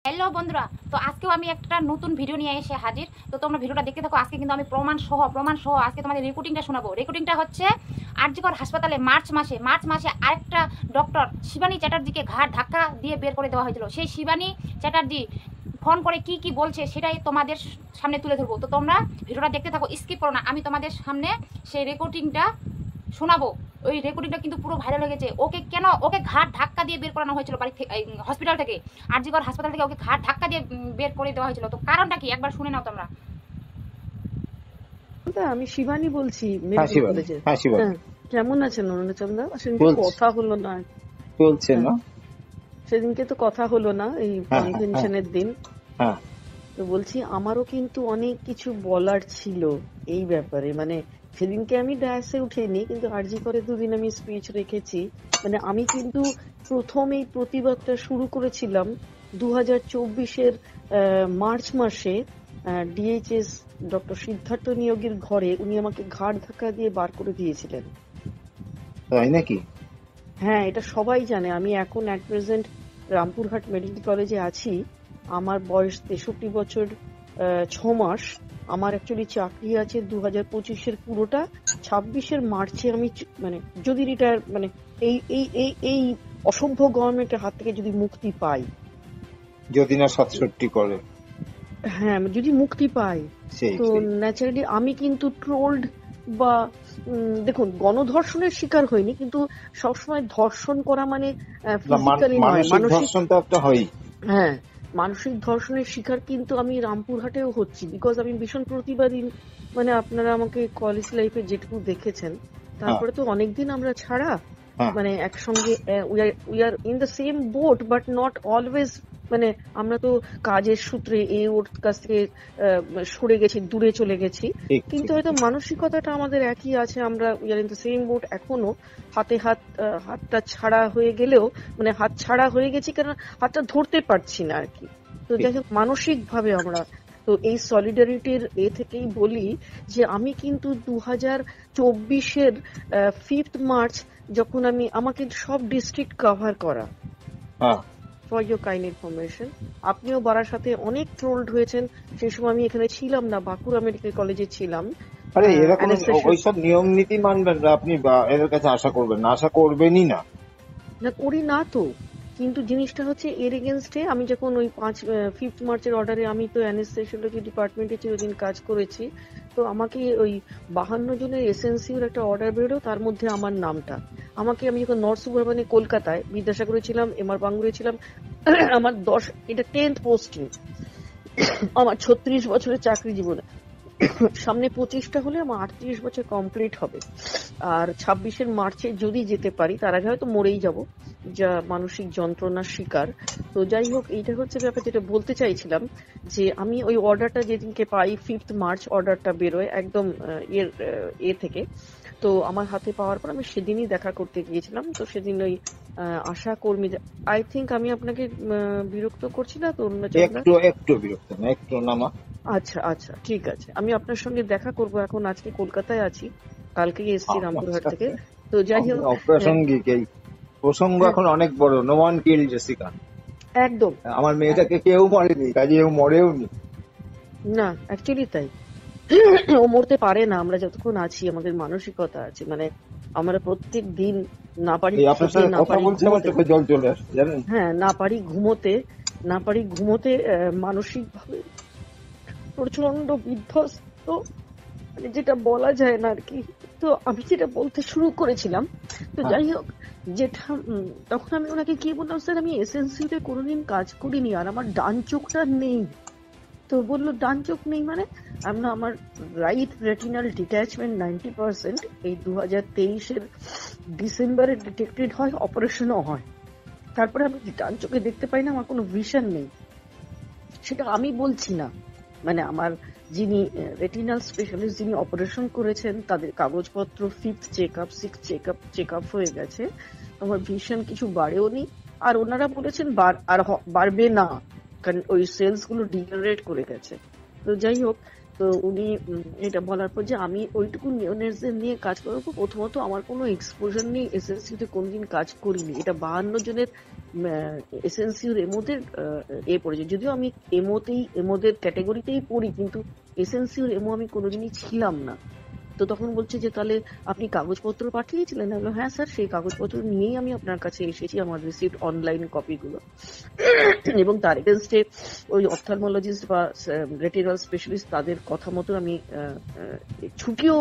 Hello বন্ধুরা, তো আজকেও আমি একটা নতুন ভিডিও নিয়ে এসে হাজির। তো তোমরা ভিডিওটা দেখতে থাকো। আজকে কিন্তু আমি প্রমাণ সহ আজকে তোমাদের রেকর্ডিংটা শোনাবো। রেকর্ডিংটা হচ্ছে আরজিকর হাসপাতালে মার্চ মাসে আরেকটা ডক্টর শিবানী চ্যাটার্জিকে ঘাড় ধাক্কা দিয়ে বের করে দেওয়া হয়েছিল। সেই শিবানী চ্যাটার্জি ফোন করে কি কি বলছে সেটাই তোমাদের সামনে তুলে ধরবো। তো তোমরা ভিডিওটা দেখতে থাকো, স্কিপ করো না। আমি তোমাদের সামনে সেই রেকর্ডিংটা শোনাবো। ওই রেকর্ডিংটা কিন্তু পুরো ভাইরাল হয়ে গেছে। ওকে ঘাট ধাক্কা দিয়ে বের করানো হয়েছিল বাড়ি থেকে, হসপিটাল থেকে, আরজিকর হাসপাতাল থেকে ওকে ঘাট ধাক্কা দিয়ে বের করে দেওয়া হয়েছিল। তো কারণটা কি একবার শুনে নাও তোমরা। আমি শিবানী বলছি মেডিকেল কলেজে। কেমন আছেন অরুণাচন্দা? সেদিনকে কথা হলো না, চলছে না, সেদিনকে তো কথা হলো না এই কনভেনশনের দিন। তো বলছি আমারও কিন্তু অনেক কিছু বলার ছিল এই ব্যাপারে। মানে সেদিনকে আমি ডায়াসে উঠেনি, কিন্তু আরজি করে দুদিন আমি স্পিচ রেখেছি। মানে আমি কিন্তু প্রথম এই প্রতিবাদটা শুরু করেছিলাম 2024-এর মার্চ মাসে। ডিএইচএস ডক্টর সিদ্ধার্থ নিয়োগীর ঘরে উনি আমাকে ঘাড় ধাক্কা দিয়ে বার করে দিয়েছিলেন। তাই নাকি? হ্যাঁ, এটা সবাই জানে। আমি এখন অ্যাট প্রেজেন্ট রামপুরহাট মেডিকেল কলেজে আছি। আমার বয়স 63 বছর 6 মাস। আমার অ্যাকচুয়ালি চাকরি আছে 2025-এর পুরোটা। 26-এর মার্চে আমি মানে যদি রিটায়ার, মানে এই এই এই এই অসভ্য গভর্নমেন্টের হাত থেকে যদি মুক্তি পাই, যদি না 67 করে, হ্যাঁ যদি মুক্তি পাই, তো ন্যাচারালি আমি কিন্তু ট্রোলড বা দেখুন গণধর্ষণের শিকার হইনি, কিন্তু সবসময় ধর্ষণ করা মানে ফিজিক্যালি নয়, মানসিক। হ্যাঁ, মানসিক ধর্ষণের শিকার কিন্তু আমি রামপুরহাটেও হচ্ছি, বিকজ আমি ভীষণ প্রতিবাদী। মানে আপনারা আমাকে কলেজ লাইফে যেটুকু দেখেছেন, তারপরে তো অনেকদিন আমরা ছাড়া, মানে একসঙ্গে we are in the same boat but not always. মানে আমরা তো কাজের সূত্রে ওর কাছ থেকে সরে গেছি, দূরে চলে গেছি, কিন্তু হয়তো মানসিকতাটা আমাদের একই আছে। আমরা we are in the same boat এখনো। হাতটা ছাড়া হয়ে গেলেও, মানে হাত ছাড়া হয়ে গেছি কারণ হাতটা ধরতে পারছি না আর কি। তো যাই হোক, মানসিক ভাবে আমরা তো এই সলিডারিটির থেকেই বলি যে আমি কিন্তু 2024-এর 5th মার্চ যখন আমাকে সব ডিস্ট্রিক্ট কভার করা, ফর ইউর কাইন্ড ইনফরমেশন। আপনিও বারাসাতে অনেক ট্রোলড হয়েছেন। সেই সময় আমি এখানে ছিলাম না, বাঁকুড়া মেডিকেল কলেজে ছিলাম। আরে এরকম ওইসব নিয়ম নীতি মানবেন না আপনি, এদের কাছে আশা করবেন না, আশা করবেনই না। না করি না তো, কিন্তু জিনিসটা হচ্ছে এর এগেনস্টে আমি যখন ওই 5th মার্চের অর্ডারে, আমি তো অ্যানেস্থেসিওলজি ডিপার্টমেন্টে চিরদিন কাজ করেছি, তো আমাকে ওই 52 জনের এসএনসির একটা অর্ডার বেরো, তার মধ্যে আমার নামটা। আমি যখন নর্থ সুবারবানে কলকাতায় বিদ্যাসাগরে ছিলাম, এমআর বাঙ্গুরে ছিলাম, আমার 10 10th পোস্টিং আমার 36 বছরের চাকরি জীবনে। সামনে 25টা হলে আমার 38 বছর কমপ্লিট হবে। আর 26-এর মার্চে যদি যেতে পারি, তার আগে হয়তো মরেই যাব, যা মানসিক যন্ত্রণার শিকার। তো যাই হোক, এইটা হচ্ছে ব্যাপার যেটা বলতে চাইছিলাম, যে আমি ওই অর্ডারটা যেদিনকে পাই, 5th মার্চ অর্ডারটা বেরোয় একদম থেকে। তো আমার হাতে পাওয়ার পর আমি সেদিনই দেখা করতে গিয়েছিলাম। তো সেদিন ওই আশা কর্মী, আই থিঙ্ক আমি আপনাকে বিরক্ত করছি না তো? একটু বিরক্ত না, একটু নামা। আচ্ছা আচ্ছা, ঠিক আছে। আমি আপনার সঙ্গে দেখা করব। এখন আজকে কলকাতায় আছি, কালকেই এসেছি রামপুরহাট থেকে। তো যাই হোক, অপ্রাসঙ্গিক এই প্রসঙ্গ এখন অনেক বড়। No one killed Jessica. একদম, আমার মেয়েটাকে কেউ মারেনি, কাজেও মরেও নি। না অ্যাকচুয়ালি তাই, ও মরতে পারে না। আমরা যতক্ষণ আছি, আমাদের মানসিকতা আছে। মানে আমরা প্রত্যেক দিন না পারি, জল চলে আসে জানেন। হ্যাঁ, না পারি ঘুমোতে মানসিক ভাবে প্রচন্ড বিধ্বস্ত, মানে যেটা বলা যায় না আর কি। তো আমি যেটা বলতে শুরু করেছিলাম, তো যাই হোক, যেটা তখন আমি ওনাকে কি বললাম, স্যার আমি এসএনসিতে কোনোদিন কাজ করিনি, আর আমার ডান চোখটা নেই। তো বললো ডান চোখ নেই মানে? আমার রাইট রেটিনাল ডিট্যাচমেন্ট 90%, এই 2023-এর ডিসেম্বরে ডিটেক্টেড হয়, অপারেশনও হয়। তারপরে আমি ডান চোখে দেখতে পাই না, আমার কোনো ভিশন নেই। সেটা আমি বলছি না, মানে আমার যিনি রেটিনাল স্পেশালিস্ট, যিনি অপারেশন করেছেন, তাদের কাগজপত্র 5th চেকআপ 6th চেকআপ হয়ে গেছে। আমার ভিশন কিছু বাড়েও নি, আর ওনারা বলেছেন আর বাড়বে না, কারণ ওই সেলস গুলো ডিজেনারেট করে গেছে। তো যাই হোক, তো উনি এটা বলার পর যে আমি ওইটুকু নিওনেটসদের নিয়ে কাজ করবো, প্রথমত আমার কোনো এক্সপোজার নেই, এসএনসিউতে কোনদিন কাজ করিনি, এটা 52 জনের এসএনসিউর এমোদের পড়েছে, যদিও আমি এমোদের ক্যাটাগরিতেই পড়ি, কিন্তু এসএনসিউর এমো আমি কোনোদিনই ছিলাম না। তো তখন বলছে যে তাহলে আপনি কাগজপত্র পাঠিয়েছিলেন? আমি বললাম হ্যাঁ স্যার, সেই কাগজপত্র নিয়েই আমি আপনার কাছে এসেছি, আমার রিসিভড অনলাইন কপিগুলো, এবং তার এগেনস্টে ওই অপথ্যালমোলজিস্ট বা রেটিনাল স্পেশালিস্ট তাদের কথা মতো আমি ছুটিও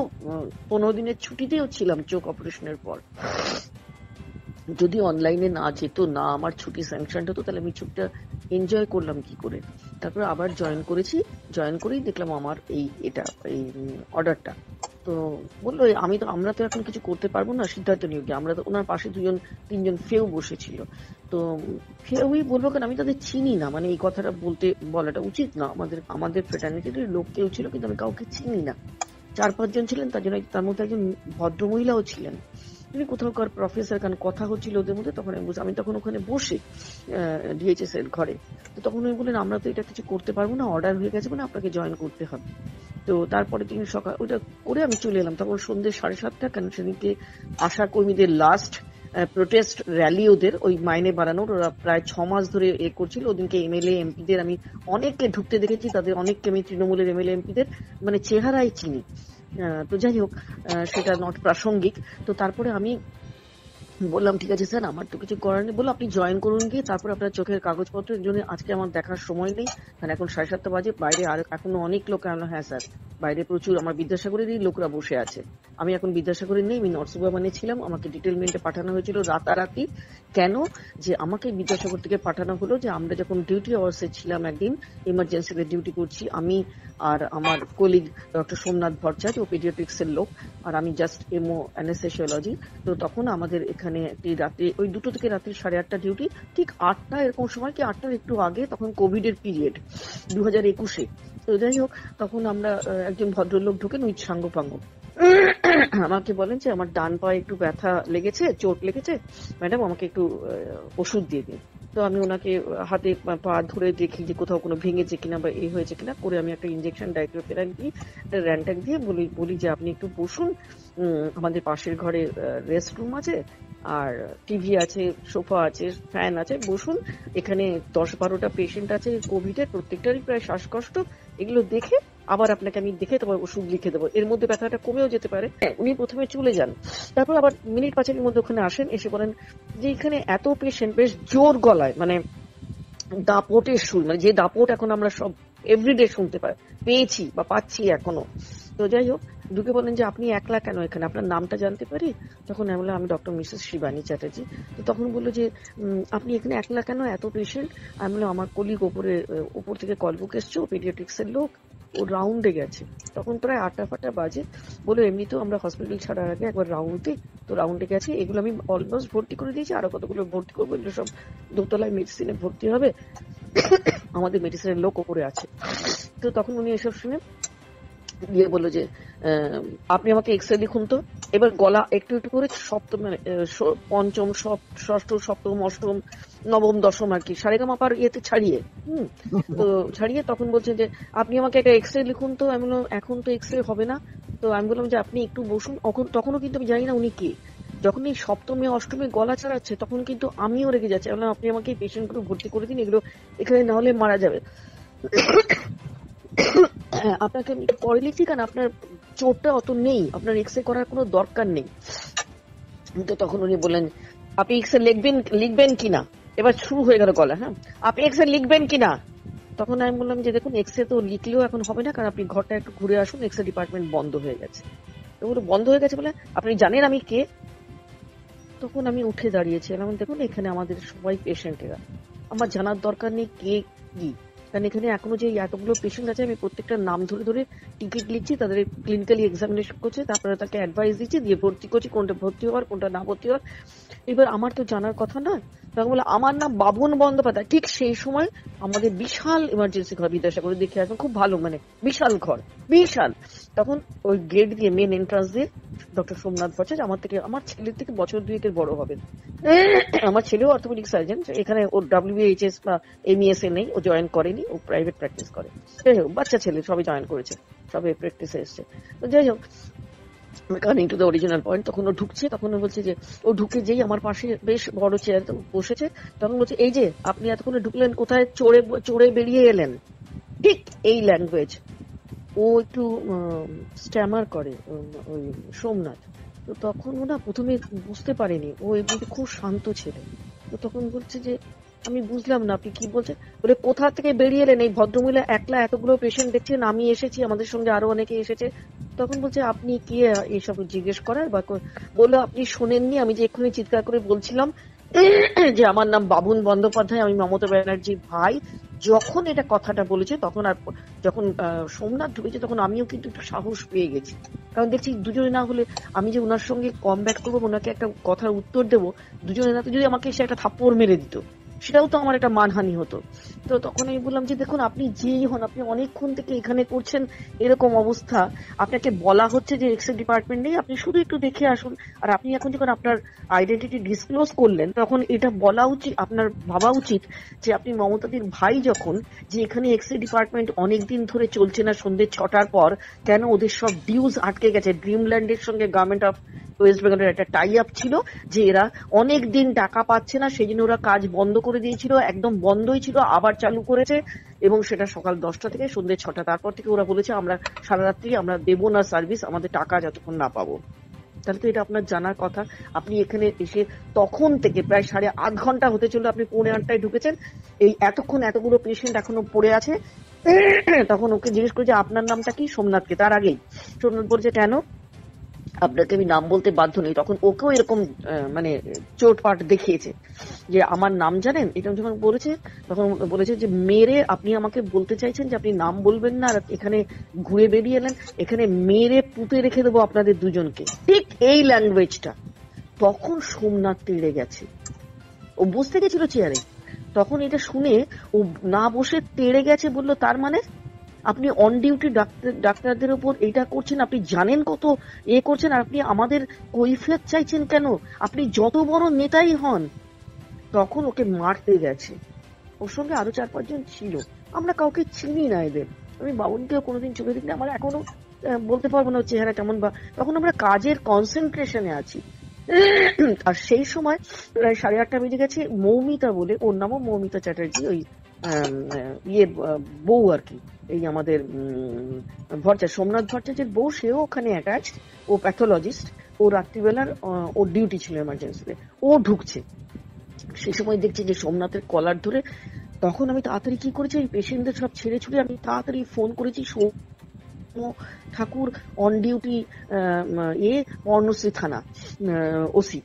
15 দিনের ছুটিতেও ছিলাম চোখ অপারেশনের পর। যদি অনলাইনে না যেত, না আমার ছুটি স্যাংশনড হতো, তাহলে আমি ছুটিটা এনজয় করলাম কি করে। তারপরে আবার জয়েন করেছি, জয়েন করেই দেখলাম আমার এই অর্ডারটা। তো বললো আমরা তো এখন কিছু করতে পারবো না সিদ্ধার্থ নিয়োগে, আমরা তো ওনার পাশে 2-3 ফেউ বসেছিল। তো ফেউই বলবো কেন, আমি তাদের চিনি না, মানে এই কথাটা বলাটা উচিত না, আমাদের ফ্রেটার্নিটির লোক কেউ ছিল কিন্তু আমি কাউকে চিনি না। 4-5 জন ছিলেন, তার মধ্যে একজন ভদ্রমহিলাও ছিলেন, তিনি কোথাওকার প্রফেসর, কারণ কথা হচ্ছিল ওদের মধ্যে। তখন আমি তখন ওখানে বসে ডিএইচএস এর ঘরে, তো তখন উনি বললেন আমরা তো এটা কিছু করতে পারবো না, অর্ডার হয়ে গেছে, মানে আপনাকে জয়েন করতে হবে। তো তারপরে তিনি সকাল ওটা করে আমি চলে এলাম, তখন সন্ধ্যে 7:30, কারণ সেদিকে আশা কর্মীদের লাস্ট প্রোটেস্ট র্যালি, ওদের ওই মাইনে বাড়ানোর, ওরা প্রায় 6 মাস ধরে করছিল। ওদিনকে এমএলএ এমপিদের আমি অনেককে ঢুকতে দেখেছি, তাদের অনেককে আমি তৃণমূলের এমএলএ এমপিদের মানে চেহারাই চিনি। তো যাই হোক, সেটা নট প্রাসঙ্গিক। তো তারপরে আমি বললাম ঠিক আছে স্যার, আমার তো কিছু করার নেই। বললো আপনি জয়েন করুন গিয়ে, তারপর আপনার চোখের কাগজপত্রের জন্য আজকে আমার দেখার সময় নেই, কারণ এখন 7:30 বাজে, বাইরে আর এখনো অনেক লোক। আনলো হ্যাঁ স্যার, বাইরে প্রচুর আমার বিদ্যাসাগরেরই লোকরা বসে আছে, আমি এখন বিদ্যাসাগরে নেই, আমি নর্থ সুবারবানে ছিলাম। আমাকে ডিটেলমেন্টে পাঠানো হয়েছিল রাতারাতি। কেন যে আমাকে বিদ্যাসাগর থেকে পাঠানো হলো, যে আমরা যখন ডিউটি আওয়ার্সে ছিলাম, একদিন ইমার্জেন্সিতে ডিউটি করছি, আমি আর আমার কলিগ ডক্টর সোমনাথ ভট্টাচার্য, ও পেডিয়াট্রিক্স এর লোক, আর আমি জাস্ট এমও অ্যানেস্থেসিওলজি। তো তখন আমাদের এখানে একটি রাত্রি ওই 2টো থেকে রাত্রি 8:30 ডিউটি, ঠিক 8টা এরকম সময় কি 8টার একটু আগে, তখন কোভিড এর পিরিয়ড 2021-এ। তো যাই হোক, তখন আমরা একজন ভদ্রলোক ঢোকেন উচ্ছাঙ্গপাঙ্গ, আমাকে বলেন যে আমার ডান পায়ে একটু ব্যথা লেগেছে, চোট লেগেছে, ম্যাডাম আমাকে একটু ওষুধ দিয়ে দিন। তো আমি ওনাকে হাতে পা ধরে দেখি যে কোথাও কোনো ভেঙেছে কিনা বা এই হয়েছে কিনা, করে আমি একটা ইনজেকশন ডাইক্লোফেনাক দিই, র্যান্টাক দিয়ে বলি যে আপনি একটু বসুন, আমাদের পাশের ঘরে রেস্ট রুম আছে, আর টিভি আছে, সোফা আছে, ফ্যান আছে, বসুন, এখানে 10-12টা পেশেন্ট আছে কোভিডের, প্রত্যেকটারই প্রায় শ্বাসকষ্ট, এগুলো দেখে আবার আপনাকে আমি দেখে তোমার ওষুধ লিখে দেবো, এর মধ্যে ব্যথাটা কমেও যেতে পারে। উনি প্রথমে চলে যান, তারপর আবার মিনিট 5-এর মধ্যে ওখানে আসেন, এসে বলেন যে এখানে এত পেশেন্ট, বেশ জোর গলায়, মানে দাপটের সুর, মানে যে দাপট এখন আমরা সব এভরিডে শুনতে পেয়েছি বা পাচ্ছি এখনো। তো যাই হোক, ঢুকে বলেন যে আপনি একলা কেন এখানে, আপনার নামটা জানতে পারি? তখন আমি বললাম আমি ডক্টর মিসেস শিবানী চ্যাটার্জি। তো তখন বললো যে আপনি এখানে একলা কেন, এত পেশেন্ট? আমি বললাম আমার কলিগ উপর থেকে কল বুক এসছে, ও পেডিয়াট্রিক্স এর লোক, ও রাউন্ডে গেছে। তখন প্রায় 8টা বাজে। বলে এমনিতেও আমরা হসপিটাল ছাড়ার আগে একবার রাউন্ডে গেছে, এগুলো আমি অলমোস্ট ভর্তি করে দিয়েছি, আরো কতগুলো ভর্তি করবো, এগুলো সব দোতলায় মেডিসিনে ভর্তি হবে, আমাদের মেডিসিনের লোক ওপরে আছে। তো তখন উনি এসব শুনে গিয়ে বললো যে আপনি আমাকে এক্সরে লিখুন তো। এবার গলা একটু একটু করে সপ্তম, পঞ্চম, ষষ্ঠ, সপ্তম, অষ্টম, নবম, দশম আর কি সারেগামাপার ইয়েতে ছাড়িয়ে তো ছাড়িয়ে তখন বলছেন যে আপনি আমাকে একটা এক্সরে লিখুন তো। আমি বললাম এখন তো এক্সরে হবে না। তো আমি বললাম যে আপনি একটু বসুন। তখনও কিন্তু আমি জানি না উনি কে। যখন এই সপ্তমে অষ্টমে গলা ছাড়াচ্ছে তখন কিন্তু আমিও রেগে যাচ্ছি। বললাম আপনি আমাকে এই পেশেন্ট গুলো ভর্তি করে দিন, এগুলো এখানে না হলে মারা যাবে। আপনাকে আমি একটু পরে লিখছি, কারণ আপনার চোটটা অত নেই, আপনার এক্সরে করার কোনো দরকার নেই। তো তখন উনি বললেন আপনি এক্সরে লিখবেন কিনা। এবার শুরু হয়ে গেল গলা, হ্যাঁ আপনি এক্সরে লিখবেন কিনা। তখন আমি বললাম যে দেখুন এক্সরে তো লিখলেও এখন হবে না, কারণ আপনি ঘরটা একটু ঘুরে আসুন, এক্সরে ডিপার্টমেন্ট বন্ধ হয়ে গেছে। তো বন্ধ হয়ে গেছে বলে আপনি জানেন আমি কে? তখন আমি উঠে দাঁড়িয়েছিলাম, দেখুন এখানে আমাদের সবাই পেশেন্টেরা, আমার জানার দরকার নেই কে কি, কারণ এখানে এখনো যে এতগুলো পেশেন্ট আছে আমি প্রত্যেকটার নাম ধরে ধরে টিকিট লিখছি, তাদের ক্লিনিক্যালি এক্সামিনেশন করছে, তারপরে তাকে অ্যাডভাইস দিচ্ছি, দিয়ে ভর্তি করছি, কোনটা ভর্তি হওয়ার কোনটা না ভর্তি হওয়ার। এবার আমার তো জানার কথা না। তখন বলে আমার নাম বাবুন বন্দ্যোপাধ্যায়। ঠিক সেই সময় আমাদের বিশাল ইমার্জেন্সি ঘর, বিদ্যাসাগরে দেখে আসবেন, খুব ভালো, মানে বিশাল ঘর, বিশাল। তখন ওই গেট দিয়ে, মেন এন্ট্রান্স দিয়ে ডক্টর সোমনাথ ভট্টাচার্য, আমার ছেলের থেকে বছর 2 বড় হবে। আমার ছেলেও অর্থোপেডিক সার্জন, এখানে ওর WBHS বা MES এ নেই, ও জয়েন করেনি, ও প্রাইভেট প্র্যাকটিস করে। যাই হোক, বাচ্চা ছেলে, সবাই জয়েন করেছে, সবে প্র্যাকটিসে এসছে। তো যাই হোক, coming to the original point, তখন ও ঢুকছে, তখন ও বলছে যে, ও ঢুকে যেই আমার পাশে বেশ বড় চেয়ার বসেছে, তখন বলছে এই যে আপনি এতক্ষণে ঢুকলেন কোথায়, চড়ে চড়ে বেরিয়ে এলেন, ঠিক এই ল্যাঙ্গুয়েজ। ও একটু স্ট্যামার করে ওই সোমনাথ। তো তখন ও না প্রথমে বুঝতে পারেনি, ও এমনিতে খুব শান্ত ছেলে। তো তখন বলছে যে আমি বুঝলাম না আপনি কি বলছেন। বলে কোথা থেকে বেরিয়ে এলেন, এই ভদ্রমহিলা একলা এতগুলো পেশেন্ট দেখছেন, আমি এসেছি, আমাদের সঙ্গে আরো অনেকে এসেছে। তখন বলছে আপনি কি এইসব জিজ্ঞেস করার, বা বললো আপনি শোনেননি আমি যে এক্ষুনি চিৎকার করে বলছিলাম যে আমার নাম বাবুন বন্দ্যোপাধ্যায়, আমি মমতা ব্যানার্জির ভাই। যখন এটা কথাটা বলেছে তখন, আর যখন সোমনাথ ঢুকেছে, তখন আমিও কিন্তু একটু সাহস পেয়ে গেছি, কারণ দেখছি দুজনে না হলে আমি যে ওনার সঙ্গে কম ব্যাক করবো, ওনাকে একটা কথার উত্তর দেবো, দুজনে না তো যদি আমাকে এসে একটা থাপ্পড় মেরে দিত, সেটাও তো আমার একটা মানহানি হতো। তো তখন আমি বললাম যে দেখুন, আপনি যেই হন, আপনি অনেকক্ষণ থেকে এখানে করছেন, এরকম অবস্থা, আপনাকে বলা হচ্ছে যে এক্স ডিপার্টমেন্ট নেই, আপনি শুধু একটু দেখে আসুন। আর আপনি এখন যখন আপনার আইডেন্টিটি ডিসক্লোজ করলেন, তখন এটা বলা উচিত, আপনার ভাবা উচিত যে আপনি মমতাদির ভাই যখন, যে এখানে এক্স ডিপার্টমেন্ট অনেকদিন ধরে চলছে না সন্ধ্যে 6টার পর, কেন ওদের সব ডিউজ আটকে গেছে, ড্রিমল্যান্ডের সঙ্গে গভর্নমেন্ট অফ ওয়েস্ট বেঙ্গলের একটা টাই আপ ছিল, যে এরা অনেক দিন টাকা পাচ্ছে না, সেই জন্য ওরা কাজ বন্ধ করে দিয়েছিল, একদম বন্ধই ছিল, আবার চালু করেছে, এবং সেটা সকাল 10টা থেকে সন্ধ্যে 6টা। তারপর থেকে ওরা বলেছে আমরা সারা রাত্রি আমরা দেবো না সার্ভিস, আমাদের টাকা যতক্ষণ না পাবো। তাহলে তো এটা আপনার জানার কথা। আপনি এখানে এসে তখন থেকে প্রায় 8.5 ঘন্টা হতে চললো, আপনি 7:45 ঢুকেছেন, এই এতক্ষণ এতগুলো পেশেন্ট এখনো পড়ে আছে। তখন ওকে জিজ্ঞেস করেছে আপনার নামটা কি, সোমনাথকে। তার আগেই সোমনাথ বলছে কেন আপনাকে আমি নাম বলতে বাধ্য নেই। তখন ওকেও এরকম মানে চোটপাট দেখিয়েছে যে আমার নাম জানেন, এটা যখন বলেছে, তখন বলেছে যে মেরে আপনি আমাকে বলতে চাইছেন যে আপনি নাম বলবেন না, আর এখানে ঘুরে বেরিয়ে এলেন, এখানে মেরে পুঁতে রেখে দেবো আপনাদের দুজনকে, ঠিক এই ল্যাঙ্গুয়েজটা। তখন সোমনাথ তেড়ে গেছে, ও বসতে গেছিল চেয়ারে, তখন এটা শুনে ও না বসে তেড়ে গেছে, বললো তার মানে আপনি অন ডিউটি ডাক্তারদের উপর এটা করছেন, আপনি জানেন কত করছেন, আর আপনি আমাদের কৈফিয়ত চাইছেন কেন, আপনি যত বড় নেতাই হন। তখন ওকে মারতে গেছে, ওর সঙ্গে আরো 4-5 জন ছিল, আমরা কাউকে চিনি না এদের, আমি বাবুনকেও কোনোদিন চোখে দেখি না, আমার এখনো বলতে পারবো না চেহারা কেমন, বা তখন আমরা কাজের কনসেন্ট্রেশনে আছি। আর সেই সময় প্রায় 8:30 বেজে গেছে, মৌমিতা বলে, ওর নামও মৌমিতা চ্যাটার্জি, ওই বউ আর কি, এই আমাদের সোমনাথ ভট্টাচার্যের বউ, সেও ওখানে অ্যাটাচ, ও প্যাথোলজিস্ট, ও রাত্রিবেলার ওর ডিউটি ছিল এমার্জেন্সিতে, ও ঢুকছে। সেই সময় দেখছি যে সোমনাথের কলার ধরে, তখন আমি তাড়াতাড়ি কি করেছি, ওই পেশেন্টদের সব ছেড়ে ছুড়ে আমি তাড়াতাড়ি ফোন করেছি ঠাকুর অন ডিউটি পর্ণশ্রী থানা ওসি।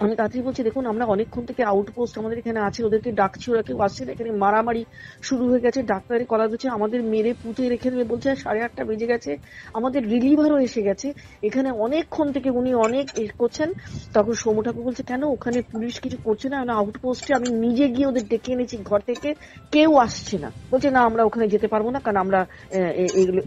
আমি তাড়াতাড়ি বলছি দেখুন আমরা অনেকক্ষণ থেকে আউটপোস্ট আমাদের এখানে আছে, ওদেরকে ডাকছি, ওরা কেউ আসছে না, এখানে মারামারি শুরু হয়ে গেছে, ডাক্তারের কলা দিচ্ছে, আমাদের মেরে পুঁতে রেখে দেবে বলছে, 8:30 বেজে গেছে, আমাদের রিলিভারও এসে গেছে, এখানে অনেকক্ষণ থেকে উনি অনেক করছেন। তখন সৌম্য ঠাকুর বলছে কেন ওখানে পুলিশ কিছু করছে না, আউটপোস্টে আমি নিজে গিয়ে ওদের ডেকে এনেছি ঘর থেকে, কেউ আসছে না। বলছে না আমরা ওখানে যেতে পারবো না, কারণ আমরা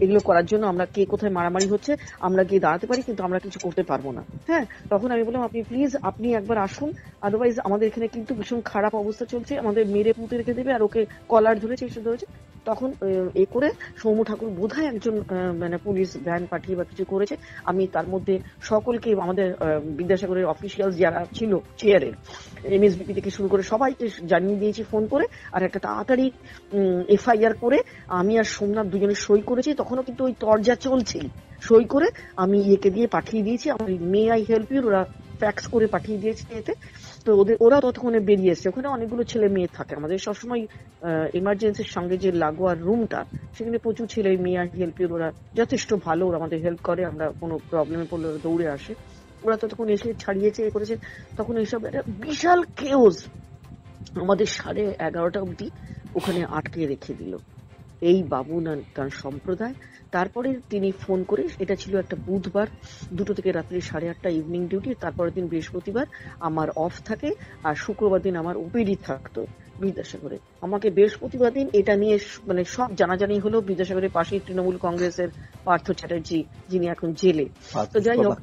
এগুলো করার জন্য আমরা কে কোথায় মারামারি হচ্ছে আমরা গিয়ে দাঁড়াতে পারি, কিন্তু আমরা কিছু করতে পারবো না। হ্যাঁ, তখন আমি বললাম আপনি প্লিজ আপনি একবার আসুন, আদারওয়াইজ আমাদের এখানে কিন্তু ভীষণ খারাপ অবস্থা চলছে, আমাদের মেরে পুঁতে রেখে দেবে। আর ওকে কলার ধরেছে, এসে ধরেছে। তখন এ করে সৌম্য ঠাকুর বোধহয় একজন মানে পুলিশ ভ্যান পাঠিয়ে বা কিছু করেছে, আমি তার মধ্যে সকলকে, আমাদের বিদ্যাসাগরের অফিসিয়াল যারা ছিল চেয়ারের, MSBP থেকে শুরু করে সবাইকে জানিয়ে দিয়েছি ফোন করে, আর একটা তাড়াতাড়ি FIR করে আমি আর সোমনাথ দুজনে সই করেছি। তখনও কিন্তু ওই তরজা চলছে, সই করে আমি ইয়েকে দিয়ে পাঠিয়ে দিয়েছি, আমার মে আই হেল্প ইউ, ওরা ফ্যাক্স করে পাঠিয়ে দিয়েছে এতে। তো ওরা ততক্ষণে বেরিয়ে এসছে, ওখানে অনেকগুলো ছেলে মেয়ে থাকে, আমাদের সবসময় এমার্জেন্সির সঙ্গে যে লাগোয়া রুমটা, সেখানে প্রচুর ছেলে মেয়ে আর হেল্প ইউ, ওরা যথেষ্ট ভালো, ওরা আমাদের হেল্প করে, আমরা কোনো প্রবলেমে পড়লে ওরা দৌড়ে আসে। ওরা ততক্ষণ এসে ছাড়িয়েছে, করেছে। তখন এইসব একটা বিশাল কেওস আমাদের 11:30 অব্দি ওখানে আটকে রেখে দিল। এই বাবু না তার সম্প্রদায়। তারপরে তিনি ফোন করে, এটা ছিল একটা বুধবার 2টো থেকে রাত্রি 8:30 ইভিনিং ডিউটি, তারপরের দিন বৃহস্পতিবার আমার অফ থাকে, আর শুক্রবার দিন আমার ওপিডি থাকতো বিদ্যাসাগরে। আমাকে বৃহস্পতিবার দিন এটা নিয়ে মানে সব জানাজানি হলো। বিদ্যাসাগরের পাশেই তৃণমূল কংগ্রেসের পার্থ চ্যাটার্জি, যিনি এখন জেলে। তো যাই হোক,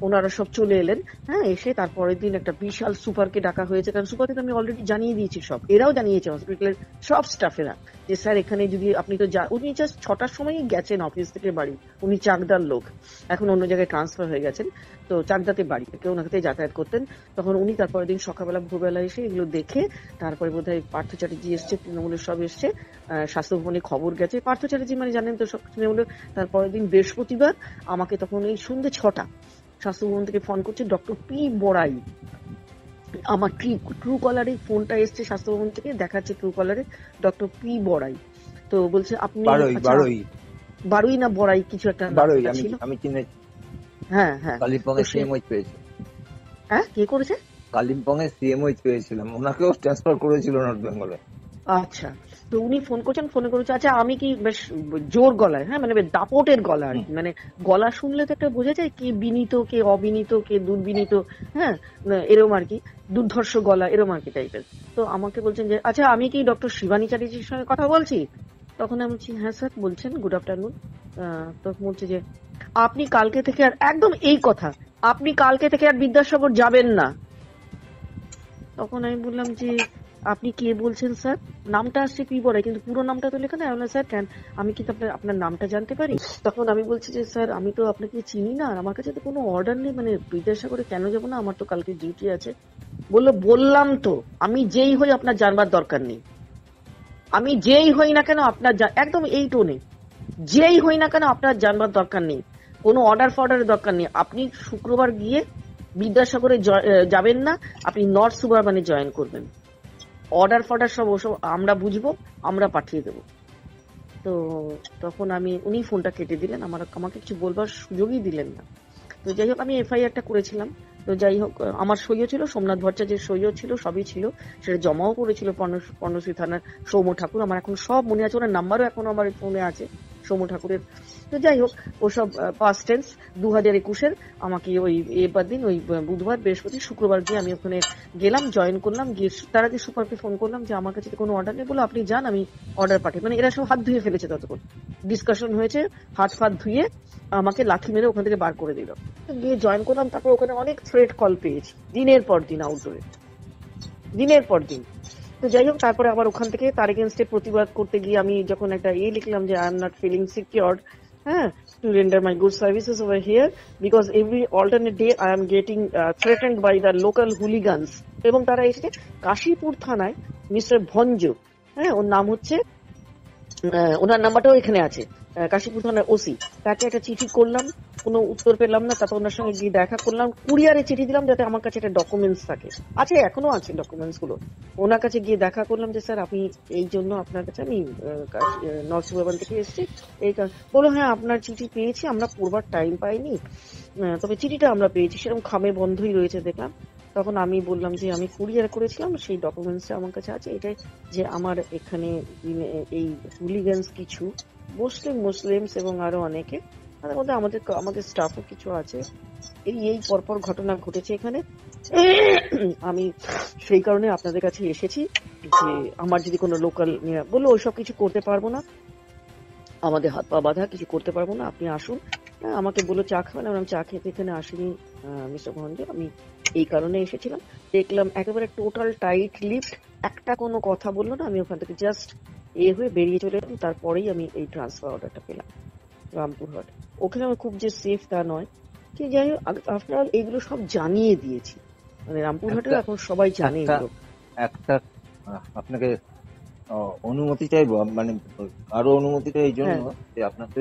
ওনারা সব চলে এলেন। হ্যাঁ, এসে তারপরের দিন একটা বিশাল সুপারকে ডাকা হয়েছে, কারণ সুপারকে তো আমি অলরেডি জানিয়ে দিয়েছি সব, এরাও জানিয়েছে হসপিটালের সব স্টাফেরা, যে স্যার এখানে যদি আপনি তো উনি জাস্ট 6টার সময়ই গেছেন অফিস থেকে বাড়ি। উনি চাকদার লোক, এখন অন্য জায়গায় ট্রান্সফার হয়ে গেছেন, তো চাকদাতে বাড়ি থেকে ওনাকে যাতায়াত করতেন। তখন উনি তারপরের দিন সকালবেলা ভোরবেলা এসে এগুলো দেখে, তারপরে বোধহয় পার্থ চ্যাটার্জি এসছে, তৃণমূলের সব এসছে, স্বাস্থ্য ভবনে খবর গেছে। পার্থ চ্যাটার্জি মানে জানেন তো সব তৃণমূলের। তারপরের দিন বৃহস্পতিবার আমাকে তখন এই সন্ধ্যে 6টা স্বাস্থ্য ভবন থেকে ফোন করছে ডক্টর পি বড়াই। আমার ট্রু কলারে ফোনটা এসছে স্বাস্থ্য ভবন থেকে, দেখাচ্ছে ট্রু কলারে ডক্টর পি বড়াই। তো বলছে আপনি বারুই না বড়াই কিছু একটা ছিল। আমি চিনি। হ্যাঁ হ্যাঁ, কালিম্পং এর সিএমও পেয়েছে। হ্যাঁ, কে করেছে? কালিম্পং এর সিএমও পেয়েছিলাম, ওনাকেও ট্রান্সফার করেছিল নর্থ বেঙ্গলে। আচ্ছা, তো উনি ফোন করছেন, ফোনে করেছে। আচ্ছা, আমি কি বেশ জোর গলায়, হ্যাঁ মানে দাপটের গলা আর কি, মানে গলা শুনলে তো একটা বোঝা যায় কে বিনীত, কে অবিনীত, কে দুর্বিনীত, হ্যাঁ এরম আর কি, দুর্ধর্ষ গলা এরম আর কি টাইপের। তো আমাকে বলছেন যে আচ্ছা আমি কি ডক্টর শিবানী চ্যাটার্জির সঙ্গে কথা বলছি? তখন আমি বলছি হ্যাঁ স্যার বলছেন, গুড আফটারনুন। তখন বলছে যে আপনি কালকে থেকে আর, একদম এই কথা, আপনি কালকে থেকে আর বিদ্যাসাগর যাবেন না। তখন আমি বললাম যে আপনি কে বলছেন স্যার? নামটা আসছে পি বড়াই, কিন্তু পুরো নামটা তো লেখা নেই। আমি বললাম স্যার কেন, আমি কি আপনার নামটা জানতে পারি? তখন আমি বলছি যে স্যার আমি তো আপনাকে চিনি না, আর আমার কাছে তো কোনো অর্ডার নেই, মানে বিদ্যাসাগরে কেন যাবো না, আমার তো কালকে ডিউটি আছে। বললো বললাম তো, আমি যেই হই আপনার জানবার দরকার নেই, আমি যেই হই না কেন আপনার, একদম এই টোনে, যেই হই না কেন আপনার জানবার দরকার নেই, কোনো অর্ডার ফর্ডারের দরকার নেই। আপনি শুক্রবার গিয়ে বিদ্যাসাগরে যাবেন না, আপনি নর্থ সুবারবানে জয়েন করবেন। অর্ডার ফর্ডার সব ওসব আমরা বুঝবো, আমরা পাঠিয়ে দেবো। তো তখন উনি ফোনটা কেটে দিলেন, আমাকে কিছু বলবার সুযোগই দিলেন না। তো যাই হোক, আমি এফআইআরটা করেছিলাম। তো যাই হোক, আমার সইও ছিল, সোমনাথ ভট্টাচার্যের সইও ছিল, সবই ছিল, সেটা জমাও করেছিল পর্ণশ্রী থানার সৌম্য ঠাকুর। আমার এখন সব মনে আছে, ওনার নাম্বারও এখন আমার ফোনে আছে, সৌম্য ঠাকুরের। তো যাই হোক, ওসব পাস্ট টেন্স। 2021-এর আমাকে ওই এবার দিন, ওই বুধবার বৃহস্পতি শুক্রবার গিয়ে আমি ওখানে গেলাম, জয়েন করলাম। গিয়ে তার আগে সুপারকে ফোন করলাম যে আমার কাছে কোনো অর্ডার নেই। বলো আপনি যান, আমি অর্ডার পাঠাই। মানে এরা সব হাত ধুয়ে ফেলেছে, ততক্ষণ ডিসকাশন হয়েছে, হাত ফাত ধুয়ে আমাকে লাথি মেরে ওখান থেকে বার করে দিল। গিয়ে জয়েন করলাম। তারপর ওখানে অনেক থ্রেট কল পেয়েছি, দিনের পর দিন, আউটডোরে দিনের পর দিন। তো যাই হোক, তারপরে আবার ওখান থেকে তার এগেনস্টে প্রতিবাদ করতে গিয়ে আমি যখন একটা লিখলাম যে I am not feeling secured, হ্যাঁ, to render my good services over here because every alternate day I am getting threatened by the local hooligans। এবং তারা এসে কাশীপুর থানায় মিস্টার ভঞ্জ, হ্যাঁ ওর নাম হচ্ছে, ওনার নাম্বারটাও এখানে আছে, কাশীপুর থানার ওসি, তাকে একটা চিঠি করলাম, কোনো উত্তর পেলাম না। তারপর ওনার সঙ্গে গিয়ে দেখা করলাম, কুরিয়ারে চিঠি দিলাম যাতে আমার কাছে একটা ডকুমেন্টস থাকে, আছে এখনো আছে ডকুমেন্টস গুলো। ওনার কাছে গিয়ে দেখা করলাম যে স্যার আপনি এই জন্য আপনার কাছে আমি নর্থ সুবারবান থেকে এসেছি, এই বলো হ্যাঁ আপনার চিঠি পেয়েছি, আমরা পড়বার টাইম পাইনি, তবে চিঠিটা আমরা পেয়েছি, সেরকম খামে বন্ধই রয়েছে দেখলাম। তখন আমি বললাম যে আমি কুরিয়ার করেছিলাম, সেই ডকুমেন্টসটা আমার কাছে আছে, এটাই যে আমার এখানে এই হুলিগানস কিছু মুসলিমস এবং আরো অনেকে, তাদের মধ্যে আমাদের স্টাফও কিছু আছে, এই পরপর ঘটনা ঘটেছে এখানে। আমি সেই কারণে আপনাদের কাছে এসেছি যে আমার যদি কোনো লোকাল, বললো ওইসব কিছু করতে পারবো না, আমাদের হাত পা বাঁধা, কিছু করতে পারবো না, আপনি আসুন। আমাকে বললো চা খাবেন, আমি চা খেতে এখানে আসিনি মিস্টার ভঞ্জ, আমি এই কারণে এসেছিলাম। দেখলাম একেবারে টোটাল টাইট লিপড, একটা কোনো কথা বললো না। আমি ওখান থেকে জাস্ট হয়ে বেরিয়ে চলে এলাম। তারপরেই আমি এই ট্রান্সফার অর্ডারটা পেলাম রামপুরহাট। ওখানে আমার খুব যে সেফ তা নয়, কি যাই হোক, আফটার অল এইগুলো সব জানিয়ে দিয়েছি, মানে রামপুরহাটে এখন সবাই জানে এগুলো। একটা আপনাকে অনুমতি চাইবো, মানে আরো অনুমতিটা এই জন্য যে আপনার তো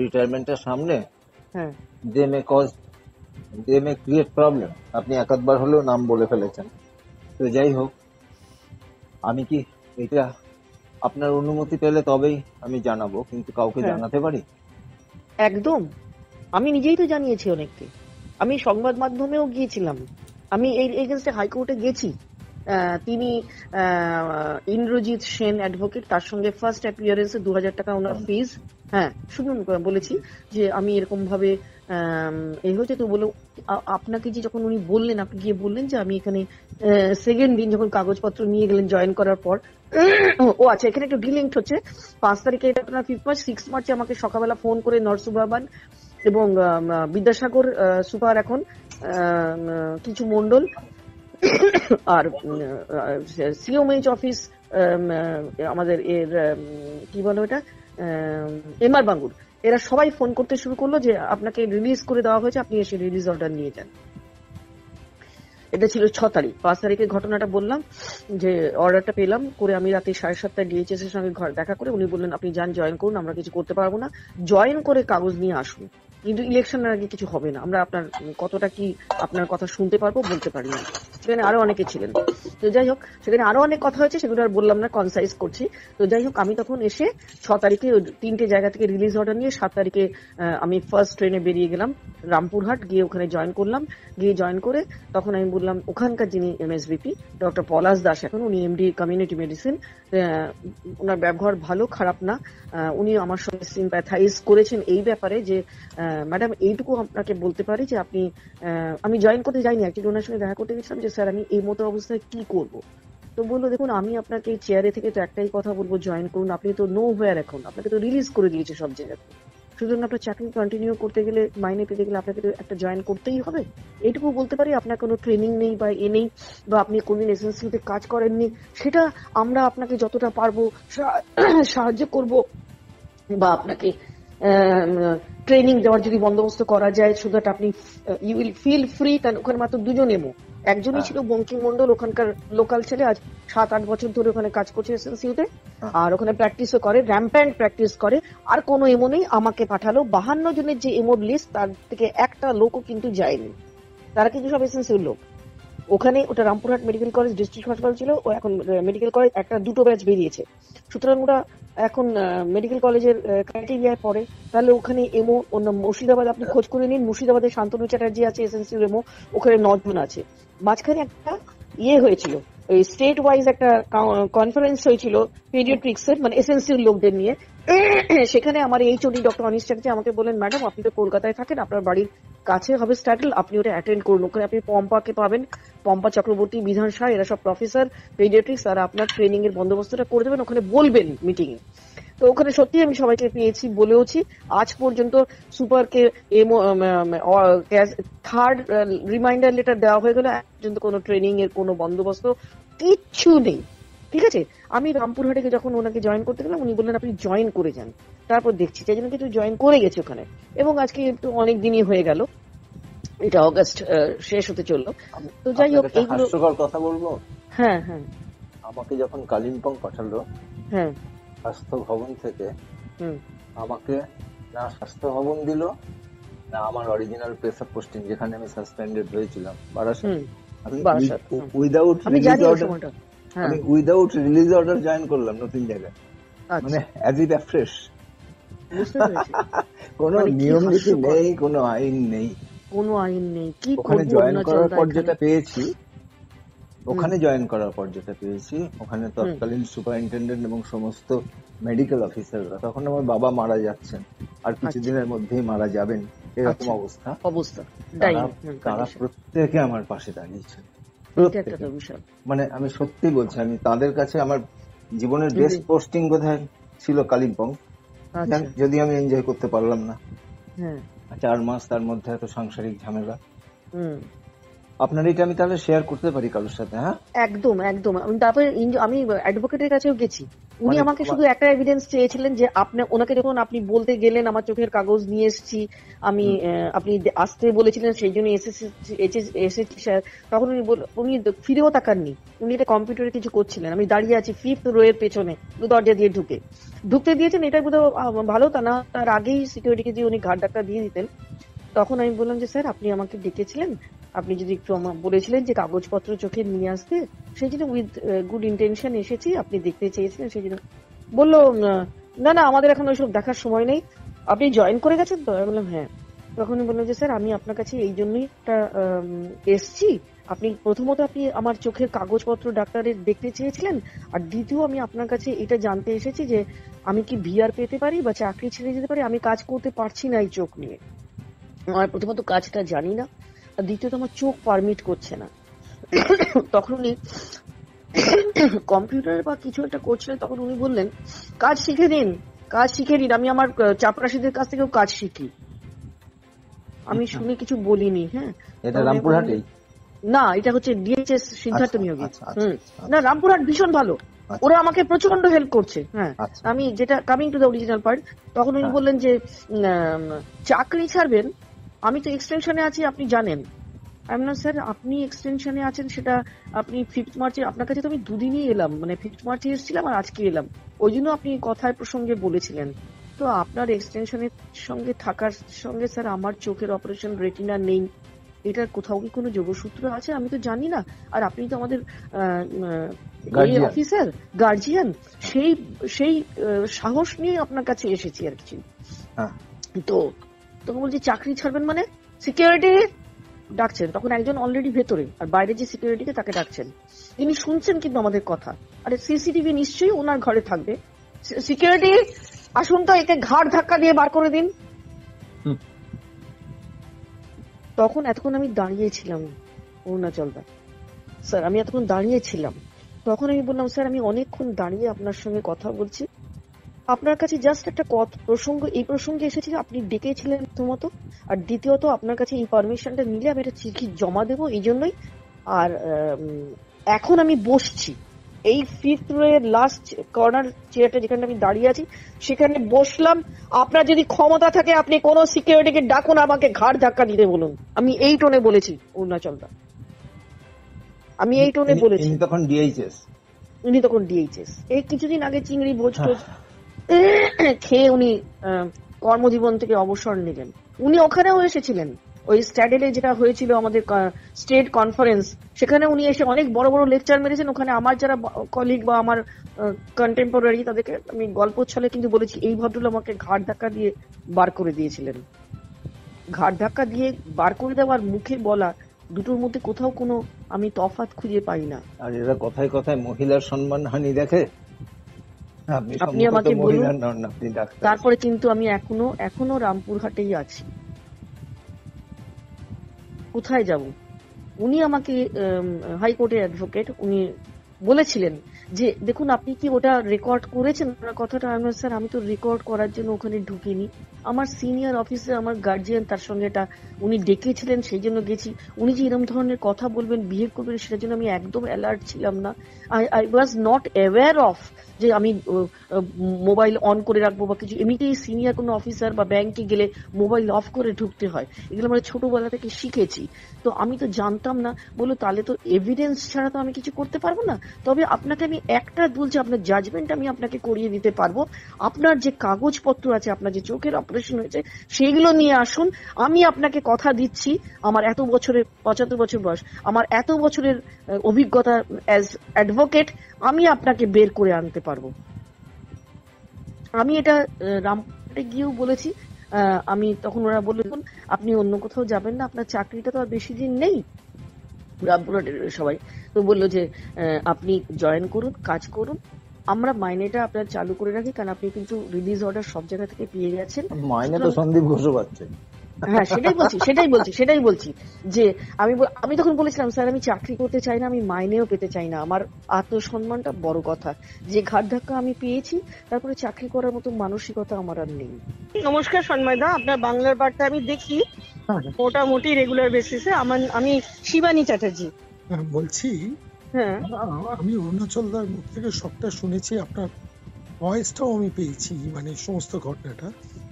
রিটায়ারমেন্টের সামনে, হ্যাঁ, দে মে ক্রিয়েট প্রবলেম। আপনি একাধবার হলেও নাম বলে ফেলেছেন। তো যাই হোক, আমি কি এটা আপনার অনুমতি পেলে তবেই আমি জানাবো, কিন্তু কাউকে জানাতে পারি? একদম, আমি নিজেই তো জানিয়েছি অনেককে, আমি সংবাদ মাধ্যমেও গিয়েছিলাম, আমি এই এগেইনস্টে হাইকোর্টে গেছি, তিনি ইন্দ্রজিৎ সেন অ্যাডভোকেট, তার সঙ্গে ফার্স্ট অ্যাপিয়ারেন্সে 2,000 টাকা ওনার ফিজ। হ্যাঁ শুনুন, বলেছি যে আমি এরকম ভাবে এই হয়েছে, তো বলো আপনাকে যে যখন উনি বললেন, আপনি গিয়ে বললেন যে আমি এখানে সেকেন্ড দিন যখন কাগজপত্র নিয়ে গেলেন জয়েন করার পর, ও আচ্ছা এখানে একটু ডিলিংক হচ্ছে, 5 তারিখে এটা আপনার 5 মার্চ, 6 মার্চে আমাকে সকালবেলা ফোন করে নরসুবাবান এবং বিদ্যাসাগর সুপার এখন কিছু মন্ডল আর সিওমএইচ অফিস আমাদের এর কি বলো এটা এমআর বাঙ্গুর, এরা সবাই ফোন করতে শুরু করলো যে আপনাকে রিলিজ করে দেওয়া হয়েছে, আপনি এসে রিলিজ অর্ডার নিয়ে যান। এটা ছিল 6 তারিখ। 5 তারিখের ঘটনাটা বললাম যে অর্ডারটা পেলাম করে আমি রাতে 7:30 ডিএইচএস এর সঙ্গে দেখা করে উনি বললেন আপনি যান জয়েন করুন, আমরা কিছু করতে পারবো না, জয়েন করে কাগজ নিয়ে আসুন, কিন্তু ইলেকশনের আগে কিছু হবে না, আমরা আপনার কতটা কি আপনার কথা শুনতে পারবো বলতে পারি না। সেখানে আরো অনেকে ছিলেন, তো যাই হোক সেখানে আরো অনেক কথা হয়েছে, সেগুলো আর বললাম না, কনসাইজ করছি। তো যাই হোক আমি তখন এসে 6 তারিখে 3টে জায়গা থেকে রিলিজ অর্ডার নিয়ে 7 তারিখে আমি ফার্স্ট ট্রেনে বেরিয়ে গেলাম রামপুরহাট, গিয়ে ওখানে জয়েন করলাম। গিয়ে জয়েন করে তখন আমি বললাম ওখানকার যিনি এমএসভিপি ডক্টর পলাশ দাস, এখন উনি এমডি কমিউনিটি মেডিসিন, ওনার ব্যবহার ভালো খারাপ না, উনি আমার সঙ্গে সিম্প্যাথাইজ করেছেন এই ব্যাপারে যে ম্যাডাম এইটুকু আপনাকে বলতে পারি যে আপনি, আমি জয়েন করতে যাইনি, অ্যাকচুয়ালি ওনার সঙ্গে দেখা করতে গেছিলাম যে স্যার আমি এই মতো অবস্থায় কি করব। তো বললো দেখুন আমি আপনাকে এই চেয়ারে থেকে তো একটাই কথা বলবো, জয়েন করুন, আপনি তো নো হোয়ার, এখন আপনাকে তো রিলিজ করে দিয়েছে সব জায়গাতে, সুতরাং আপনার চাকরি কন্টিনিউ করতে গেলে, মাইনে পেতে গেলে আপনাকে তো একটা জয়েন করতেই হবে। এইটুকু বলতে পারি, আপনার কোনো ট্রেনিং নেই বা এ নেই, বা আপনি কোনদিন এসএসসিতে কাজ করেননি, সেটা আমরা আপনাকে যতটা পারবো সাহায্য করব, বা আপনাকে ট্রেনিং দেওয়ার যদি বন্দোবস্ত করা যায়, সো দ্যাট আপনি ইউ উইল ফিল ফ্রি। তাহলে ওখানে মাত্র 2জন এমো, একজনই ছিল বঙ্কিমমন্ডল, ওখানকার লোকাল ছেলে, আজ 7-8 বছর ধরে ওখানে কাজ করছে এসএনসিউতে, আর ওখানে প্র্যাকটিসও করে, র্যাম্প্যান্ট প্র্যাকটিস করে। আর কোনো এমো নেই, আমাকে পাঠালো 52 জনের যে এমোর লিস্ট, তার থেকে একটা লোকও কিন্তু যায়নি, তারা কিন্তু সব এসএনসিউর লোক। ওখানে ওটা রামপুরহাট মেডিকেল কলেজ ডিস্ট্রিক্ট হাসপাতাল ছিল, ও এখন মেডিকেল কলেজ একটা 2টো ব্যাচ বেরিয়েছে, সুতরাং ওরা এখন মেডিকেল কলেজের ক্রাইটেরিয়ায় পড়ে। তাহলে ওখানে এমও, মুর্শিদাবাদ আপনি খোঁজ করে নিন, মুর্শিদাবাদে শান্তনু চ্যাটার্জি আছে এসএনসির এমও, ওখানে 9 জন আছে। মাঝখানে একটা হয়েছিল, ওই স্টেট ওয়াইজ একটা কনফারেন্স হয়েছিল পেডিয়াট্রিক্স এর, মানে এসএনসির লোকদের নিয়ে। সেখানে আমার এইচওডি ডক্টর অনিশ চ্যাটার্জি আমাকে বলেন ম্যাডাম আপনি তো কলকাতায় থাকেন, আপনার বাড়ির কাছে হবে স্ট্যাটল, আপনি ওটা অ্যাটেন্ড করুন, ওখানে আপনি পম্পাকে পাবেন, পম্পা চক্রবর্তী, বিধান শাহ, এরা সব প্রফেসর পেডিয়াট্রিক্স, আর আপনার ট্রেনিং এর বন্দোবস্তটা করে দেবেন, ওখানে বলবেন মিটিং এ। তো ওখানে সত্যি আমি সবাইকে পেয়েছি, বলেওছি। আজ পর্যন্ত সুপারকে থার্ড রিমাইন্ডার লেটার দেওয়া হয়ে গেল, আজ পর্যন্ত কোনো ট্রেনিং এর কোনো বন্দোবস্ত কিচ্ছু নেই। ঠিক আছে, আমি রামপুরহাটে যখন ওনাকে জয়েন করতে গেলাম, উনি বললেন আপনি জয়েন করে যান, তারপর দেখছি, তাই জন্য কিন্তু জয়েন করে গেছে ওখানে, এবং আজকে একটু অনেক দিনই হয়ে গেল, এটা অগাস্ট শেষ হতে চললো। তো যাই হোক এইগুলো হাস্যকর কথা বলবো। হ্যাঁ হ্যাঁ, আমাকে যখন কালিম্পং পাঠালো হ্যাঁ স্বাস্থ্য ভবন থেকে, হুম, আমাকে না স্বাস্থ্য ভবন দিল, না আমার অরিজিনাল প্রেসার পোস্টিং যেখানে আমি সাসপেন্ডেড হয়েছিলাম বারাসাত, আমি বারাসাত, উইদাউট আমি রিলিজ জানি ওই অর্ডার, সময়টা। হ্যাঁ আমি উইদাউট রিলিজ অর্ডার জয়েন করলাম নতুন জায়গায়, আচ্ছা, মানে অ্যাজ ইট ফ্রেশ। বুঝতে পেরেছি, কোনো মানে কি নিয়ম নীতি হাস্যকর। নেই, কোনো আইন নেই। কোনো আইন নেই, কি ওখানে করবো জয়েন অরুণাচল করার দা পর এখানে। যেটা পেয়েছি, ওখানে জয়েন করার পর যেটা পেয়েছি, ওখানে তৎকালীন সুপারিনটেন্ডেন্ট এবং সমস্ত মেডিকেল অফিসাররা, তখন আমার বাবা মারা যাচ্ছেন, আর কিছুদিনের মধ্যেই মারা যাবেন, এরকম অবস্থা তারা প্রত্যেকে আমার পাশে দাঁড়িয়েছেন। এটা একটা তো বিশাল, মানে আমি সত্যি বলছি, আমি তাদের কাছে আমার জীবনের বেস্ট পোস্টিং বোধহয় ছিল কালিম্পং, যদি আমি এনজয় করতে পারলাম না। 4 মাস তার মধ্যে এত সাংসারিক ঝামেলা। আপনার এটা আমি তাহলে শেয়ার করতে পারি কারোর সাথে? হ্যাঁ একদম একদম। তারপরে আমি অ্যাডভোকেটের কাছেও গেছি, উনি আমাকে শুধু একটা এভিডেন্স চেয়েছিলেন যে ওনাকে যখন আপনি বলতে গেলেন আমার চোখের কাগজ নিয়ে এসেছি আমি, আপনি আসতে বলেছিলেন সেই জন্য এসেছি স্যার, তখন উনি ফিরেও তাকাননি, উনি এটা কম্পিউটারে কিছু করছিলেন, আমি দাঁড়িয়ে আছি 5th রো এর পেছনে, দরজা দিয়ে ঢুকতে দিয়েছেন, এটা বোধহয় ভালো, তা না তার আগেই সিকিউরিটিকে দিয়ে উনি ঘাট ধাক্কা দিয়ে দিতেন। তখন আমি বললাম যে স্যার আপনি আমাকে ডেকেছিলেন, আপনি যদি একটু বলেছিলেন যে কাগজপত্র চোখে নিয়ে আসতে, সেই জন্য উইথ গুড ইন্টেনশন এসেছি, আপনি দেখতে চেয়েছিলেন সেই জন্য। বললো না না আমাদের এখন ওইসব দেখার সময় নেই, আপনি জয়েন করে গেছেন তো? আমি বললাম হ্যাঁ। তখনই বললাম যে স্যার আমি আপনার কাছে এই জন্যই একটা এসছি, আপনি প্রথমত আপনি আমার চোখের কাগজপত্র ডাক্তারের দেখতে চেয়েছিলেন, আর দ্বিতীয় আমি আপনার কাছে এটা জানতে এসেছি যে আমি কি ভিআর পেতে পারি বা চাকরি ছেড়ে যেতে পারি। আমি কাজ করতে পারছি না এই চোখ নিয়ে, আমার প্রথমত কাজটা জানি না, আর দ্বিতীয়ত আমার চোখ পারমিট করছে না। তখন উনি কম্পিউটার বা কিছু একটা করছিলেন, তখন উনি বললেন কাজ শিখে নিন, কাজ শিখে নিন, আমি আমার চাপরাশিদের কাছ থেকেও কাজ শিখি। আমি শুনে কিছু বলিনি। হ্যাঁ, এটা রামপুরহাটেই? না, এটা হচ্ছে ডিএইচএস সিদ্ধার্থ আচ্ছা, নিয়োগী। আচ্ছা, আচ্ছা, আচ্ছা। না, রামপুরহাট ভীষণ ভালো, আচ্ছা। ওরা আমাকে প্রচন্ড হেল্প করছে। হ্যাঁ, আচ্ছা। আমি যেটা coming to the original part, তখন উনি হ্যাঁ। বললেন যে চাকরি ছাড়বেন, আমি তো এক্সটেনশনে আছি আপনি জানেন। আমি না স্যার, আপনি এক্সটেনশনে আছেন সেটা আপনি 5th মার্চে, আপনার কাছে তো আমি দুদিনই এলাম, মানে 5th মার্চে এসেছিলাম আর আজকে এলাম, ওই জন্য আপনি কথায় প্রসঙ্গে বলেছিলেন। তো আপনার এক্সটেনশনের সঙ্গে থাকার সঙ্গে স্যার আমার চোখের অপারেশন রেটিনা নেই, এটার কোথাও কি কোনো যোগসূত্র আছে আমি তো জানি না। আর আপনি তো আমাদের Guardian. অফিসার, গার্জিয়ান, সেই সেই সাহস নিয়ে আপনার কাছে এসেছি আর কি। হ্যাঁ। তো তখন বলছি চাকরি ছাড়বেন মানে? সিকিউরিটি ডাকছেন, তখন একজন অলরেডি ভেতরে, আর বাইরে যে সিকিউরিটিকে তাকে ডাকছেন। তিনি শুনছেন কিন্তু আমাদের কথা। আরে সিসিটিভি নিশ্চয়ই ওনার ঘরে থাকবে। সিকিউরিটি আসুন তো, একে ঘাড় ধাক্কা দিয়ে বার করে দিন। তখন এতক্ষণ আমি দাঁড়িয়েছিলাম অরুণাচলদা, স্যার আমি এতক্ষণ দাঁড়িয়েছিলাম। তখন আমি বললাম স্যার আমি অনেকক্ষণ দাঁড়িয়ে আপনার সঙ্গে কথা বলছি, আপনার কাছে জাস্ট একটা প্রসঙ্গ, এই প্রসঙ্গে এসেছি, আপনি ডেকেছিলেন প্রথমত, আর দ্বিতীয়ত আপনার কাছে এই পারমিশনটা নিলে আমি একটা চিঠি জমা দেবো এই জন্যই। আর এখন আমি বসছি এই 5th রোয়ের লাস্ট কর্নার চেয়ারটা যেখানে আমি দাঁড়িয়ে আছি সেখানে বসলাম। আপনার যদি ক্ষমতা থাকে আপনি কোন সিকিউরিটিকে ডাকুন, আমাকে ঘাড় ধাক্কা দিতে বলুন। আমি এই টোনে বলেছি অরুণাচলদা, আমি এই টোনে বলেছি। তখন ডিএইচএস, উনি তখন ডিএইচএস, এই কিছুদিন আগে চিংড়ি ভোজ টোজ খেয়ে উনি কর্মজীবন থেকে অবসর নিলেন। উনি ওখানেও এসেছিলেন, ওই স্ট্যাডেলে যেটা হয়েছিল আমাদের স্টেট কনফারেন্স, সেখানে উনি এসে অনেক বড় বড় লেকচার মেরেছেন। ওখানে আমার যারা কলিগ বা আমার কন্টেম্পোরারি তাদেরকে আমি গল্প ছলে কিন্তু বলেছি, এই ভদ্রলোক আমাকে ঘাড় ধাক্কা দিয়ে বার করে দিয়েছিলেন। ঘাড় ধাক্কা দিয়ে বার করে দেওয়ার মুখে বলা দুটোর মধ্যে কোথাও কোনো আমি তফাৎ খুঁজে পাই না। আর এরা কথায় কথায় মহিলার সম্মান হানি দেখে। আপনি আমাকে বলুন, ডাক্তার। তারপরে কিন্তু আমি এখনো রামপুরহাটেই আছি, কোথায় যাব? উনি আমাকে হাইকোর্টের অ্যাডভোকেট, উনি বলেছিলেন যে দেখুন আপনি কি ওটা রেকর্ড করেছেন কথাটা? আমি স্যার আমি তো রেকর্ড করার জন্য ওখানে ঢুকিনি, আমার সিনিয়র অফিসার আমার গার্জিয়ান তার সঙ্গে এটা উনি ডেকেছিলেন সেই জন্য গেছি। উনি যে এরকম ধরনের কথা বলবেন, বিহেভ করবেন, সেটার জন্য আমি একদম অ্যালার্ট ছিলাম না। I was not aware of যে আমি মোবাইল অন করে রাখবো বা কিছু। এমনিতেই সিনিয়র কোনো অফিসার বা ব্যাংকে গেলে মোবাইল অফ করে ঢুকতে হয়, এগুলো আমরা ছোটবেলা থেকে শিখেছি। তো আমি তো জানতাম না। বলো তাহলে তো এভিডেন্স ছাড়া তো আমি কিছু করতে পারবো না। তবে আপনাকে আমি একটা বলছি, আপনার জাজমেন্ট আমি আপনাকে করিয়ে দিতে পারবো। আপনার যে কাগজপত্র আছে, আপনার যে চোখের অপারেশন হয়েছে সেগুলো নিয়ে আসুন। আমি আপনাকে কথা দিচ্ছি, আমার এত বছরের 75 বছর বয়স, আমার এত বছরের অভিজ্ঞতা অ্যাজ অ্যাডভোকেট, আমি আপনাকে বের করে আনতে পারবো। আমি এটা রামপুরহাটে গিয়েও বলেছি। আমি তখন ওরা বললেন আপনি অন্য কোথাও যাবেন না, আপনার চাকরিটা তো আর বেশি দিন নেই। রামপুরহাটের সবাই তো বললো যে আপনি জয়েন করুন, কাজ করুন, আমরা মাইনেটা আপনার চালু করে রাখি, কারণ আপনি কিন্তু রিলিজ অর্ডার সব জায়গা থেকে পেয়ে গেছেন। মাইনে তো সন্দীপ ঘোষও পাচ্ছে। হ্যাঁ সেটাই বলছি যে আমি তখন বলেছিলাম স্যার আমি চাকরি করতে চাই না, আমি মাইনেও পেতে চাই না, আমার আত্মসম্মানটা বড় কথা। যে ঘাট ধাক্কা আমি পেয়েছি, তারপরে চাকরি করার মতো মানসিকতা আমার আর নেই। নমস্কার সন্ময়দা, আপনার বাংলার বার্তা আমি দেখি মোটামুটি রেগুলার বেসিসে। আমি শিবানী চ্যাটার্জি বলছি। হ্যাঁ, আমি অরুণাচলদার মুখ থেকে সবটা শুনেছি, আপনার ভয়েসটাও আমি পেয়েছি, মানে সমস্ত ঘটনাটা।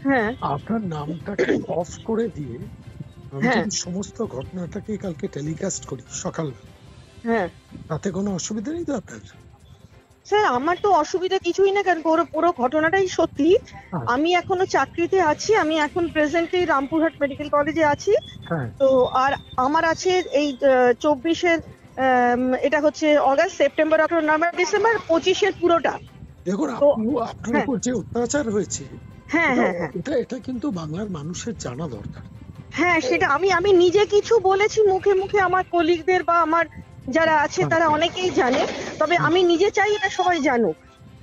হ্যাঁ, আপনার নামটাকে অফ করে দিয়ে আমি যদি সমস্ত ঘটনাটাকে কালকে টেলিকাস্ট করি সকালবেলা, হ্যাঁ তাতে কোনো অসুবিধা নেই তো আপনার? স্যার আমার তো অসুবিধা কিছুই না, কারণ পুরো ঘটনাটাই সত্যি। আমি এখনো চাকরিতে আছি, আমি এখন প্রেজেন্টলি রামপুরহাট মেডিকেল কলেজে আছি। তো আর আমার আছে এই 24-এর, এটা হচ্ছে August, September, October, November, December, 25-এর পুরোটা। দেখুন আপনার উপর যে অত্যাচার হয়েছে, এটা কিন্তু বাংলার মানুষের জানা দরকার। হ্যাঁ, সেটা আমি নিজে কিছু বলেছি মুখে মুখে, আমার কলিগদের বা আমার যারা আছে তারা অনেকেই জানে, তবে আমি নিজে চাই এটা সবাই জানুক।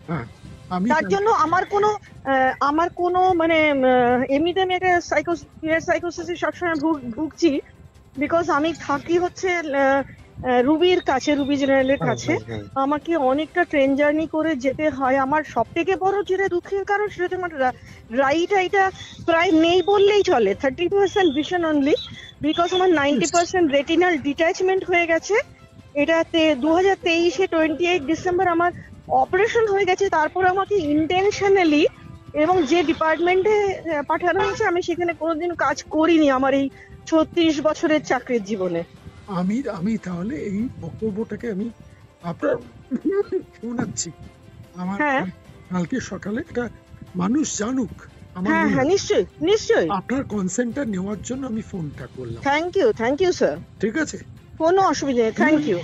হ্যাঁ, আমি তার জন্য আমার কোনো মানে এমনিতে আমি একটা সাইকোসিসে সবসময় ভুগছি, বিকজ আমি থাকি হচ্ছে রুবির কাছে, রুবি জেনারেলের কাছে। আমাকে অনেকটা ট্রেন জার্নি করে যেতে হয়। আমার সব থেকে বড় যেটা দুঃখের কারণ সেটা হচ্ছে আমার রাইট আইটা প্রায় নেই বললেই চলে, 30% ভিশন অনলি, বিকজ আমার 90% রেটিনাল ডিট্যাচমেন্ট হয়ে গেছে। এটাতে 2023-এ 28 ডিসেম্বর আমার অপারেশন হয়ে গেছে। তারপর আমাকে ইন্টেনশনালি এবং যে ডিপার্টমেন্টে পাঠানো হয়েছে আমি সেখানে কোনোদিন কাজ করিনি আমার এই 36 বছরের চাকরির জীবনে। আমি তাহলে এই বক্তব্যটাকে আমি আপনার শোনাচ্ছি। আমার কালকে সকালে একটা মানুষ জানুক। হ্যাঁ, নিশ্চয়ই আপনার কনসেন্টটা নেওয়ার জন্য আমি ফোনটা করলাম। Thank you sir. ঠিক আছে, কোনো অসুবিধা নেই, থ্যাংক ইউ।